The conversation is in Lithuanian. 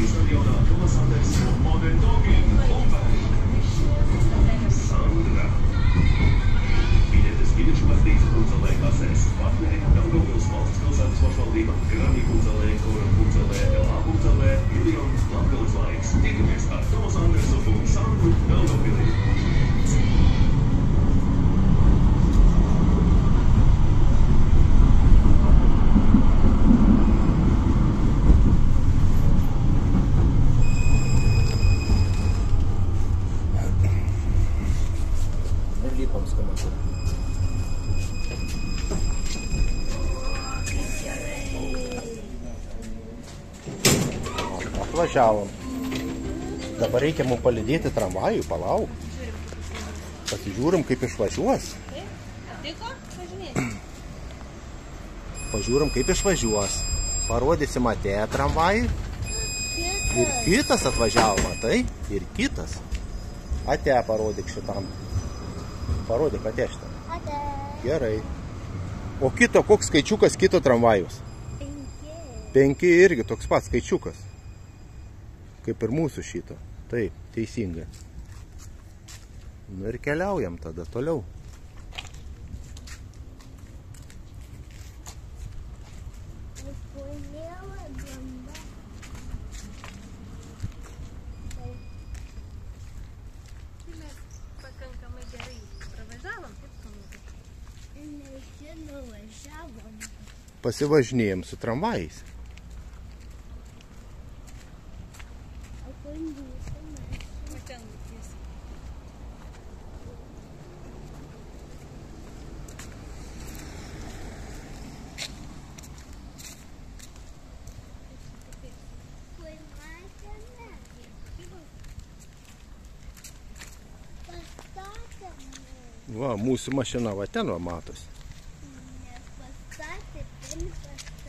stadioną Thomas Anders och Modern Doggen Omberg. Sandra. Biļetes ģimeņu partijas Puncelē klases. Partneri Daugavpils valsts pilsētas pašvaldība, Grāņi Puncelē, Koram Puncelē, LA Puncelē, Miljons, Latgales laiks. Tiekamies ar Thomas Andersu un Sandru Daugavpilī. Atvažiavom. Dabar reikia mums palydėti tramvajų, palauk. Pasižiūrim, kaip išvažiuos. Pažiūrim, kaip išvažiuos. Parodysim atė tramvajų. Ir kitas atvažiavo, matai? Ir kitas. Atė parodyk šitam. Parodyk atė šitą. Atė. Gerai. O kito, koks skaičiukas kito tramvajus? 5 irgi toks pats skaičiukas. Kaip ir mūsų šito. Taip, teisingai. Nu ir keliaujam tada toliau. Pakankamai gerai pravažiavom, kaip kamuoja? Nežinau, Pasivažinėjom su tramvajais. Va, mūsų mašina va ten va matosi. Nepastatė, ten pastatė.